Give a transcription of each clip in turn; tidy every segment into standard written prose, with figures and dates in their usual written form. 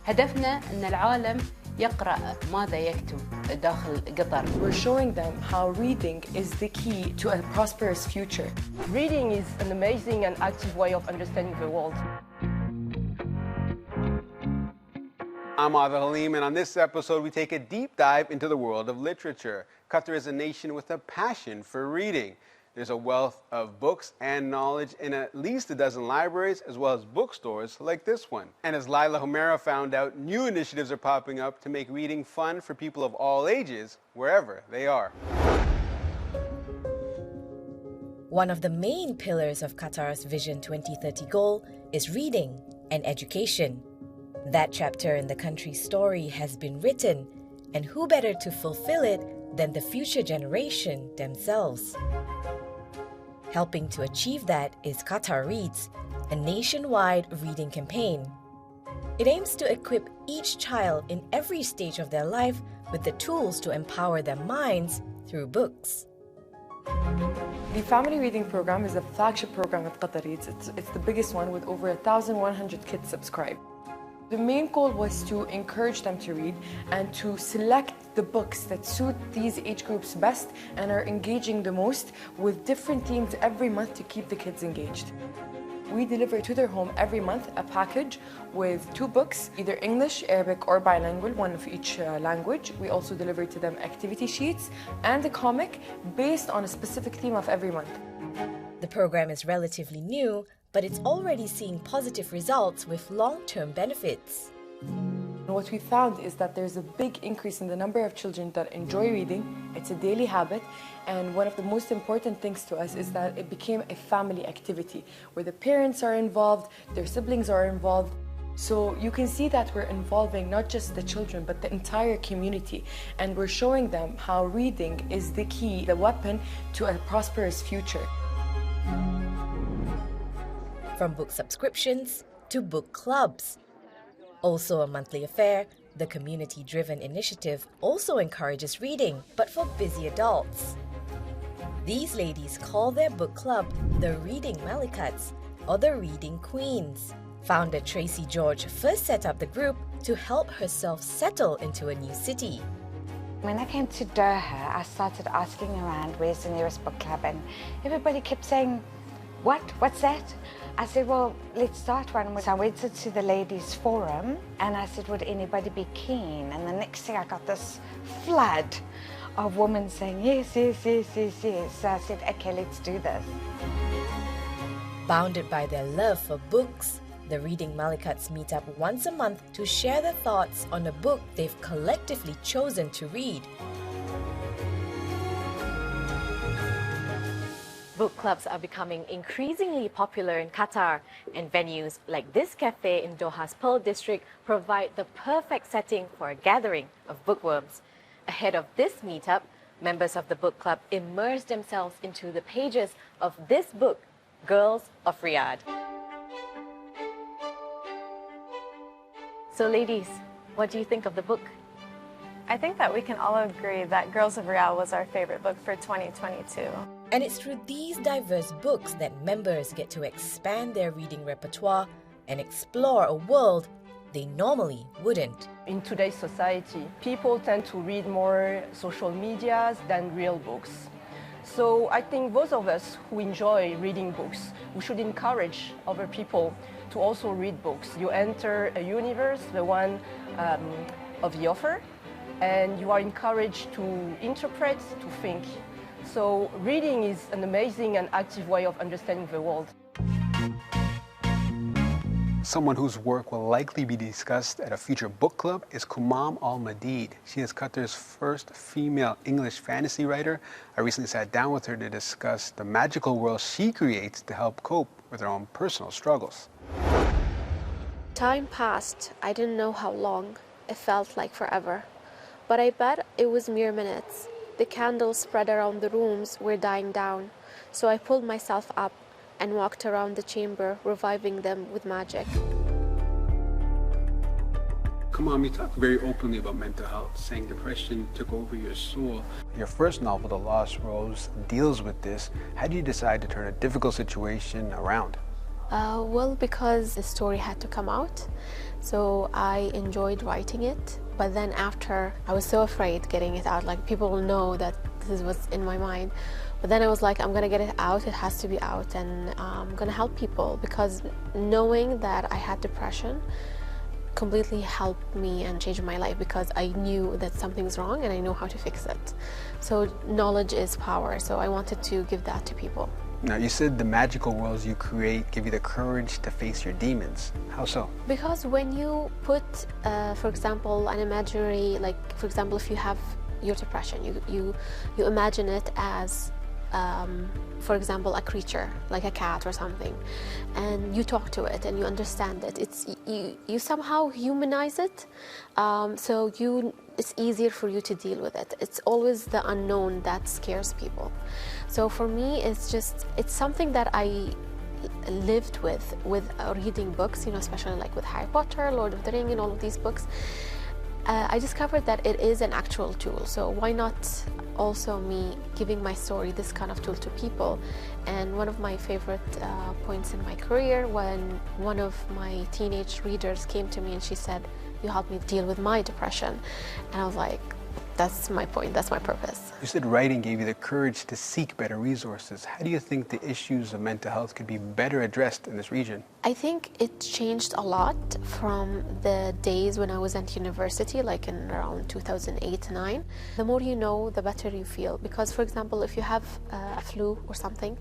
هدفنا أن العالم يقرأ ماذا يكتب داخل قطر. We're showing them how reading is the key to a prosperous future. Reading is an amazing and active way of understanding the world. I'm Ava Halim, and on this episode we take a deep dive into the world of literature. Qatar is a nation with a passion for reading. There's a wealth of books and knowledge in at least a dozen libraries, as well as bookstores like this one. And as Laila Humera found out, new initiatives are popping up to make reading fun for people of all ages, wherever they are. One of the main pillars of Qatar's Vision 2030 goal is reading and education. That chapter in the country's story has been written, and who better to fulfill it than the future generation themselves? Helping to achieve that is Qatar Reads, a nationwide reading campaign. It aims to equip each child in every stage of their life with the tools to empower their minds through books. The Family Reading Program is a flagship program at Qatar Reads. It's the biggest one with over 1,100 kids subscribed. The main goal was to encourage them to read and to select the books that suit these age groups best and are engaging the most, with different themes every month to keep the kids engaged. We deliver to their home every month a package with 2 books, either English, Arabic or bilingual, one of each language. We also deliver to them activity sheets and a comic based on a specific theme of every month. The program is relatively new, but it's already seeing positive results with long-term benefits. What we found is that there's a big increase in the number of children that enjoy reading. It's a daily habit, and one of the most important things to us is that it became a family activity where the parents are involved, their siblings are involved. So you can see that we're involving not just the children but the entire community, and we're showing them how reading is the key, the weapon to a prosperous future. From book subscriptions to book clubs. Also a monthly affair, the community-driven initiative also encourages reading, but for busy adults. These ladies call their book club the Reading Malikats, or the Reading Queens. Founder Tracy George first set up the group to help herself settle into a new city. When I came to Doha, I started asking around where's the nearest book club, and everybody kept saying, what's that? I said, well, let's start one. So I went to the ladies' forum and I said, would anybody be keen? And the next thing I got this flood of women saying, yes. So I said, okay, let's do this. Bounded by their love for books, the Reading Malikats meet up once a month to share their thoughts on a book they've collectively chosen to read. Book clubs are becoming increasingly popular in Qatar, and venues like this cafe in Doha's Pearl District provide the perfect setting for a gathering of bookworms. Ahead of this meetup, members of the book club immerse themselves into the pages of this book, Girls of Riyadh. So ladies, what do you think of the book? I think that we can all agree that Girls of Riyadh was our favorite book for 2022. And it's through these diverse books that members get to expand their reading repertoire and explore a world they normally wouldn't. In today's society, people tend to read more social medias than real books. So I think those of us who enjoy reading books, we should encourage other people to also read books. You enter a universe, the one of the author, and you are encouraged to interpret, to think. So reading is an amazing and active way of understanding the world. Someone whose work will likely be discussed at a future book club is Kumam Al-Madid. She is Qatar's first female English fantasy writer. I recently sat down with her to discuss the magical world she creates to help cope with her own personal struggles. Time passed. I didn't know how long. It felt like forever. But I bet it was mere minutes. The candles spread around the rooms were dying down, so I pulled myself up and walked around the chamber, reviving them with magic. Kumam, you talk very openly about mental health, saying depression took over your soul. Your first novel, The Lost Rose, deals with this. How do you decide to turn a difficult situation around? Well, because the story had to come out, so I enjoyed writing it. But then after, I was so afraid getting it out, like people will know that this was in my mind. But then I was like, I'm gonna get it out, it has to be out, and I'm gonna help people, because knowing that I had depression completely helped me and changed my life, because I knew that something's wrong and I know how to fix it. So knowledge is power, so I wanted to give that to people. Now, you said the magical worlds you create give you the courage to face your demons. How so? Because when you put, for example, an imaginary, like, for example, if you have your depression, you imagine it as, for example, a creature, like a cat or something, and you talk to it and you understand it. You somehow humanize it, so it's easier for you to deal with it. It's always the unknown that scares people. So for me, it's something that I lived with reading books, especially like with Harry Potter, Lord of the Rings, and all of these books. I discovered that it is an actual tool, so why not also me giving my story this kind of tool to people. And one of my favorite points in my career, when one of my teenage readers came to me and she said, "You helped me deal with my depression," and I was like, that's my point, that's my purpose. You said writing gave you the courage to seek better resources. How do you think the issues of mental health could be better addressed in this region? I think it changed a lot from the days when I was at university, like in around 2008-9. The more you know, the better you feel. Because, for example, if you have a flu or something,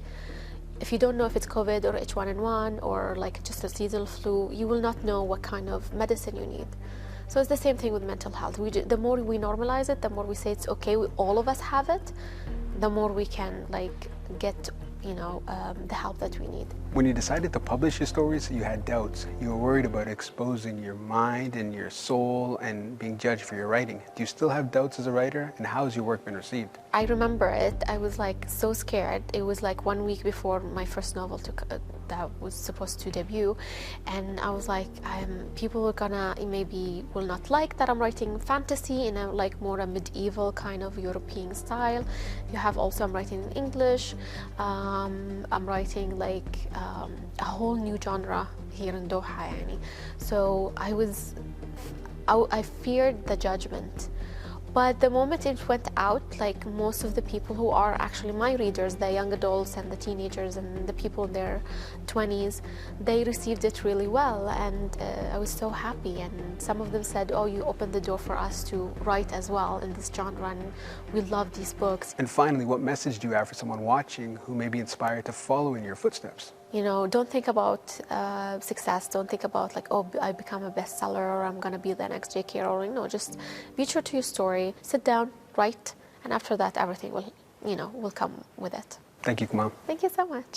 if you don't know if it's COVID or H1N1 or like just a seasonal flu, you will not know what kind of medicine you need. So it's the same thing with mental health. The more we normalize it, the more we say it's okay, all of us have it, the more we can like get the help that we need. When you decided to publish your stories, you had doubts. You were worried about exposing your mind and your soul and being judged for your writing. Do you still have doubts as a writer, and how has your work been received? I remember it. I was like so scared. It was like 1 week before my first novel that was supposed to debut, and I was like, people are gonna maybe will not like that I'm writing fantasy in a like more a medieval kind of European style. You have also I'm writing in English. I'm writing like a whole new genre here in Doha, yani. So I feared the judgment. But the moment it went out, like most of the people who are actually my readers, the young adults and the teenagers and the people in their 20s, they received it really well, and I was so happy. And some of them said, "Oh, you opened the door for us to write as well in this genre, and we love these books." And finally, what message do you have for someone watching who may be inspired to follow in your footsteps? Don't think about success. Don't think about like, oh, I become a bestseller or I'm gonna be the next J.K. Rowling. No, just be true to your story. Sit down, write, and after that, everything will come with it. Thank you, Kamal. Thank you so much.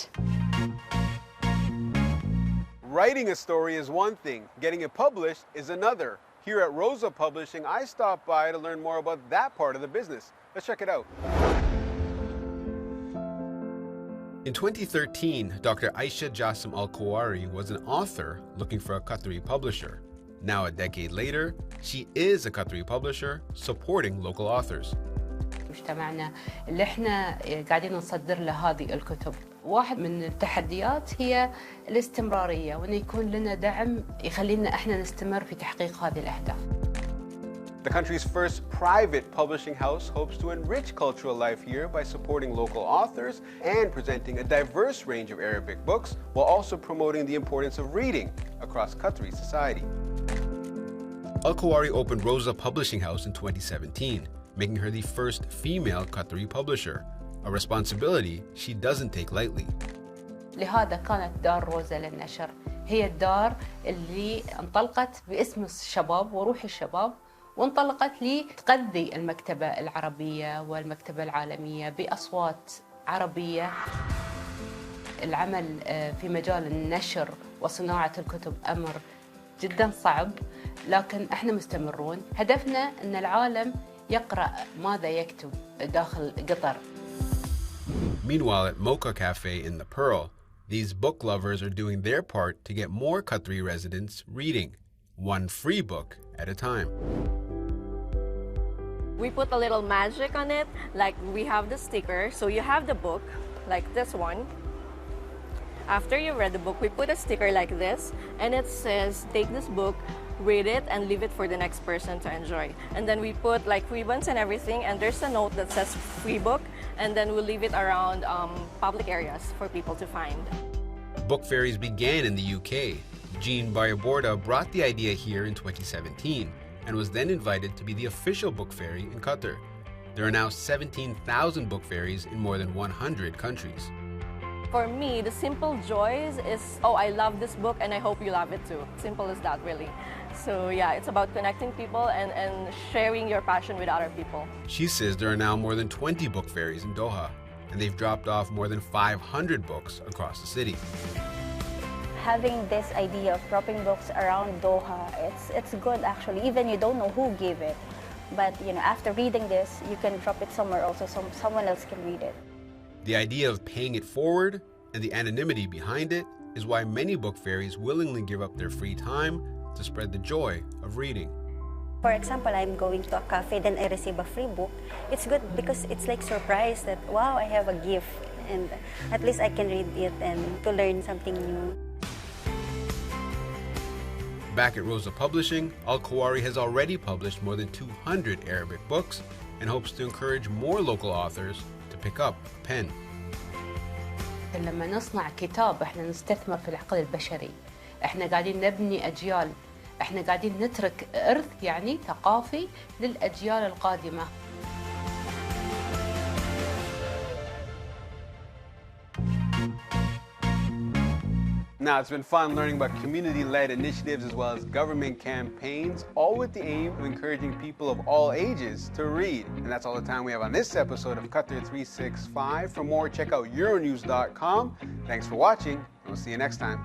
Writing a story is one thing. Getting it published is another. Here at Rosa Publishing, I stopped by to learn more about that part of the business. Let's check it out. In 2013, Dr. Aisha Jassim Al-Kuwari was an author looking for a Qatari publisher. Now, a decade later, she is a Qatari publisher supporting local authors. مجتمعنا اللي احنا قاعدين نصدر له هذه الكتب، واحد من التحديات هي الاستمرارية، وأن يكون لنا دعم يخلينا احنا نستمر في تحقيق هذه الأهداف. The country's first private publishing house hopes to enrich cultural life here by supporting local authors and presenting a diverse range of Arabic books, while also promoting the importance of reading across Qatari society. Al-Kuwari opened Rosa Publishing House in 2017, making her the first female Qatari publisher, a responsibility she doesn't take lightly. لهذا كانت دار روزا للنشر هي الدار اللي انطلقت باسم الشباب وروح الشباب، وانطلقت لتغذي المكتبة العربية والمكتبة العالمية بأصوات عربية. العمل في مجال النشر وصناعة الكتب أمر جدا صعب، لكن احنا مستمرون. هدفنا أن العالم يقرأ ماذا يكتب داخل قطر. Meanwhile, at Mocha Cafe in the Pearl, these book lovers are doing their part to get more Qatari residents reading, one free book at a time. We put a little magic on it, like we have the sticker, so you have the book, like this one, After you read the book, we put a sticker like this, and it says, take this book, read it, and leave it for the next person to enjoy. And then we put like ribbons and everything, and there's a note that says free book, and then we'll leave it around public areas for people to find. Book fairies began in the UK. Jean Bayaborda brought the idea here in 2017 and was then invited to be the official book fairy in Qatar. There are now 17,000 book fairies in more than 100 countries. For me, the simple joys is, oh, I love this book and I hope you love it too. Simple as that, really. So yeah, it's about connecting people and sharing your passion with other people. She says there are now more than 20 book fairies in Doha, and they've dropped off more than 500 books across the city. Having this idea of dropping books around Doha, it's good actually. Even you don't know who gave it, but after reading this, you can drop it somewhere else so someone else can read it. The idea of paying it forward and the anonymity behind it is why many book fairies willingly give up their free time to spread the joy of reading. For example, I'm going to a cafe, then I receive a free book. It's good because it's like surprise that, wow, I have a gift, and at least I can read it and to learn something new. Back at Rosa Publishing, Al-Khawari has already published more than 200 Arabic books and hopes to encourage more local authors to pick up a pen. لما نصنع كتاب احنا نستثمر في العقل البشري، احنا قاعدين نبني أجيال، احنا قاعدين نترك إرث ثقافي للأجيال القادمة. Now, it's been fun learning about community-led initiatives as well as government campaigns, all with the aim of encouraging people of all ages to read. And that's all the time we have on this episode of Qatar 365. For more, check out Euronews.com. Thanks for watching, and we'll see you next time.